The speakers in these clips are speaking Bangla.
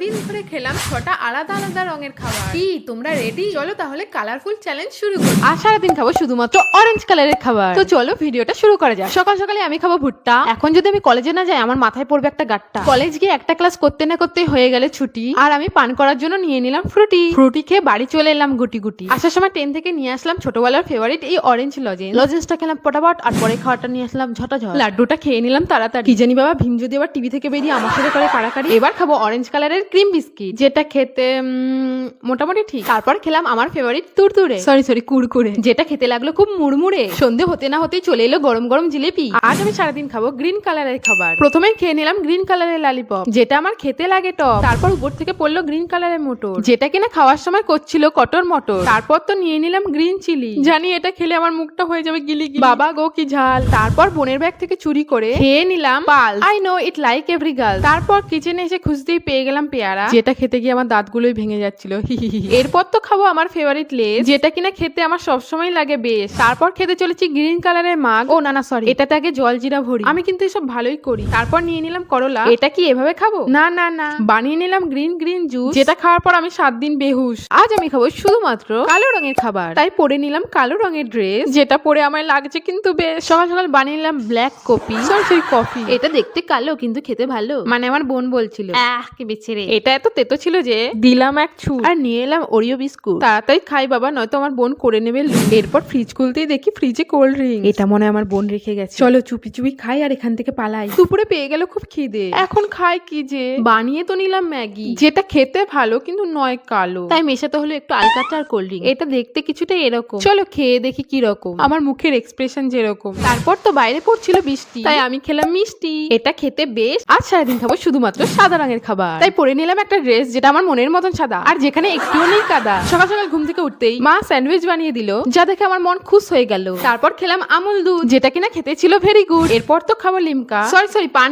দিন ধরে খেলাম 6টা আলাদা আলাদা রঙের খাবার। কি তোমরা রেডি? চলো তাহলে কালারফুল চ্যালেঞ্জ শুরু করি। আর সারাদিন খাবো শুধুমাত্র অরেঞ্জ কালারের খাবার। তো চলো ভিডিওটা শুরু করা যাক। সকাল সকালে আমি খাবো ভুট্টা। এখন যদি আমি কলেজে না যাই আমার মাথায় পড়বে একটা গাট্টা। কলেজ গিয়ে একটা ক্লাস করতে না করতেই হয়ে গেলে ছুটি, আর আমি পান করার জন্য নিয়ে নিলাম ফ্রুটি খেয়ে বাড়ি চলে এলাম গুটি গুটি। আসার সময় ট্রেন থেকে নিয়ে আসলাম ছোটবেলার ফেভারিট এই অরেঞ্জ লজেন্সটা খেলাম পটাপট, আর পরে খাওয়াটা নিয়ে আসলাম ঝটাঝট। লাড্ডুটা খেয়ে নিলাম তাড়াতাড়ি। কি জানি বাবা ভীম যদি আবার টিভি থেকে বেরিয়ে আমার সাথে করে কাড়াকাড়ি। এবার খাবো অরেঞ্জ কালারের ক্রিম বিস্কিট, যেটা খেতে মোটামুটি ঠিক। তারপর খেলাম আমার ফেভারিট তুরতুরে সরি কুরকুরে, যেটা খেতে লাগলো খুব মুড়মুড়ে। সন্ধে হতে না হতেই চলে এলো গরম গরম জিলিপি। আজ আমি সারাদিন খাবো গ্রিন কালারের খাবার। প্রথমে খেয়ে নিলাম গ্রিন কালারের লালিপপ, যেটা আমার খেতে লাগে টক। তারপর উপর থেকে পড়লো গ্রিন কালারের মটর, যেটা কিনা খাওয়ার সময় করছিল কটর মটর। তারপর তো নিয়ে নিলাম গ্রিন চিলি, জানি এটা খেলে আমার মুখটা হয়ে যাবে গিলি গিলি। বাবা গো কি ঝাল। তারপর বোনের ব্যাগ থেকে চুরি করে খেয়ে নিলাম pal. I know it like every girl. তারপর কিচেনে এসে খুঁজতেই পেয়ে গেলাম পেয়ারা, যেটা খেতে গিয়ে আমার দাঁতগুলোই ভেঙে যাচ্ছিল। এরপর তো খাবো আমার ফেভারিট লেস, যেটা কিনা খেতে আমার সবসময় লাগে বেশ। তারপর খেতে চলেছি গ্রিন কালারের মাগ। ও না সরি, এটাতে আগে জল জিরা ভরি। আমি কিন্তু এসব ভালোই করি। তারপর নিয়ে নিলাম করলা। এটা কি এভাবে খাবো? না বানিয়ে নিলাম গ্রিন জুস, যেটা খাওয়ার পর আমি 7 দিন বেহুশ। আজ আমি খাবো শুধুমাত্র কালো রঙের খাবার। তাই পরে নিলাম কালো রঙের ড্রেস, যেটা পরে আমার লাগছে কিন্তু বেশ। সকাল সকাল বানিয়ে নিলাম ব্ল্যাক কফি। এটা দেখতে কালো কিন্তু খেতে ভালো, মানে আমার বোন বলছিল। কি বিচ্ছিরি, এটা এত তেতো ছিল যে দিলাম এক ছু। আর নিয়ে এলাম ওরিও বিস্কুট। তাড়াতাড়ি খাই বাবা, নয়তো আমার বোন করে নেবে। এরপর ফ্রিজ খুলতেই দেখি ফ্রিজে কোল্ড ড্রিঙ্ক। এটা মনে হয় আমার বোন রেখে গেছে। চলো চুপি চুপি খাই আর এখান থেকে পালাই। দুপুরে পেয়ে গেল খুব খিদে। এখন খাই কি যে, বানিয়ে তো নিলাম ম্যাগি, যেটা খেতে ভালো কিন্তু নয় কালো। তাই মেশাতে হলো একটু আলকাটা আর কোল্ড ড্রিঙ্ক। এটা দেখতে কিছুটা এরকম। চলো খেয়ে দেখি কি রকম, আমার মুখের এক্সপ্রেশন যেরকম। তারপর তো বাইরে পড়ছিল বৃষ্টি, তাই আমি খেলাম মিষ্টি। এটা খেতে বেশ। আজ সারাদিন খাবো শুধুমাত্র সাদা রঙের খাবার। তাই পরে নিলাম একটা ড্রেস, যেটা আমার মনের মতন সাদা, আর যেখানে একটুও নেই কাদা। সকাল সকাল ঘুম থেকে উঠতেই মা স্যান্ডউইচ বানিয়ে দিল, যা দেখে আমার মন খুশ হয়ে গেল। তারপর খেলাম আমুল দুধ, যেটা কিনা খেতে ছিল ভেরি গুড। এরপর তো খাবো লিমকা। সরি পান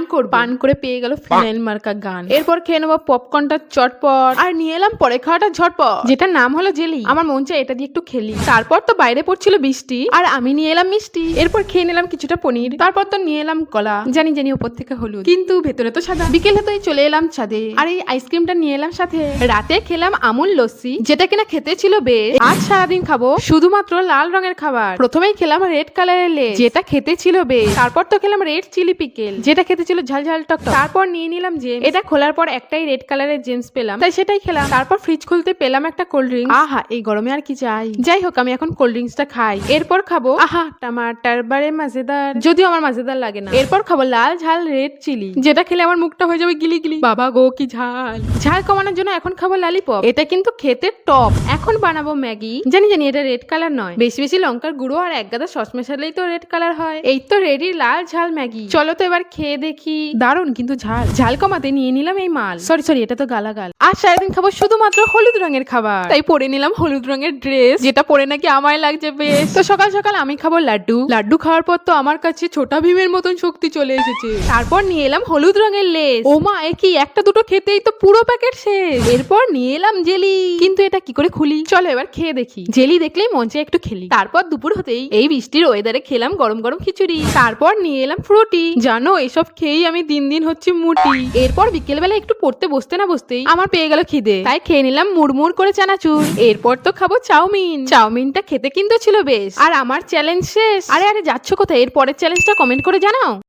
করে পেয়ে গেল ফিনাইল মার্কা গান। এরপর খেয়ে নেবো পপকর্নটা চটপট, আর নিয়ে এলাম পরে খাওয়াটা ঝটপট, যেটার নাম হলো জেলি। আমার মন চাই এটা দিয়ে একটু খেলি। তারপর তো বাইরে পড়ছিল বৃষ্টি, আর আমি নিয়ে এলাম মিষ্টি। এরপর খেয়ে নিলাম কিছুটা পনির। তারপর তো নিয়ে এলাম কলা, জানি উপর থেকে হলুদ কিন্তু ভেতরে তো সাদা। বিকেলে তো চলে এলাম ছাদে, আর এই আইসক্রিমটা নিয়ে এলাম সাথে। রাতে খেলাম আমুল লস্যি, যেটা কিনা খেতে ছিল বেশ। আজ সারাদিন খাবো শুধুমাত্র লাল রঙের খাবার। প্রথমেই খেলাম রেড কালারের লেস, যেটা খেতে ছিল বেশ। তারপর তো খেলাম রেড চিলি পিকেল, যেটা খেতে ছিল ঝাল টক। তারপর নিয়ে নিলাম জেমস। এটা খোলার পর একটাই রেড কালারের জেমস পেলাম, তাই সেটাই খেলাম। তারপর ফ্রিজ খুলতে পেলাম একটা কোল্ড ড্রিঙ্ক। আহা, এই গরমে আর কি চাই। যাই হোক, আমি এখন কোল্ড ড্রিঙ্কসটা খাই। এরপর খাবো টমাটার বারে মজেদার, যদিও আমার মজেদার লাগে না। এরপর খাবো লাল ঝাল রেড চিলি, যেটা খেলে আমার মুখটা হয়ে যাবে গিলি গিলি। বাবা গো কি ঝাল কমানোর জন্য এখন খাবো লালিপপ। এটা কিন্তু খেতে টপ। এখন বানাবো ম্যাগি। জানি এটা রেড কালার নয়, বেশি লঙ্কার গুঁড়ো আর এক গাদা সস মেশালেই তো রেড কালার হয়। এই তো রেডি লাল ঝাল ম্যাগি। চলো তো এবার খেয়ে দেখি। দারুণ কিন্তু ঝাল কমাতে নিয়ে নিলাম এই মাল। সরি এটা তো গালাগাল। আর সারাদিন খাবো শুধুমাত্র হলুদ রঙের খাবার। তাই পরে নিলাম হলুদ রঙের ড্রেস, যেটা পরে নাকি আমায় লাগছে বেশ। তো সকাল সকাল আমি খাবো লাড্ডু খাওয়ার পর তো আমার কাছে ছোটা ভীমের মতন শক্তি চলে এসেছে। তারপর নিয়ে এলাম হলুদ রঙের লেস। ও মা, কি একটা দুটো খেতেই তো পুরো প্যাকেট শেষ। এরপর নিয়ে এলাম জেলি, কিন্তু এটা কি করে খুলি? চলো এবার খেয়ে দেখি। জেলি দেখলেই মন চায় একটু খেলি। তারপর দুপুর হতেই এই বৃষ্টির ওয়েদারে খেলাম গরম গরম খিচুড়ি। তারপর নিয়ে এলাম ফ্রুটি। জানো এসব খেয়েই আমি দিন হচ্ছে মুটি। এরপর বিকেল বেলা একটু পড়তে বসতে না বসতেই আমার পেয়ে গেল খিদে, তাই খেয়ে নিলাম মুড়মুড় করে চানাচুর। এরপর তো খাবো চাউমিনটা খেতে কিন্তু ছিল বেশ। আর আমার চ্যালেঞ্জ শেষ। আরে যাচ্ছ কোথায়? এর পরের চ্যালেঞ্জটা কমেন্ট করে জানাও।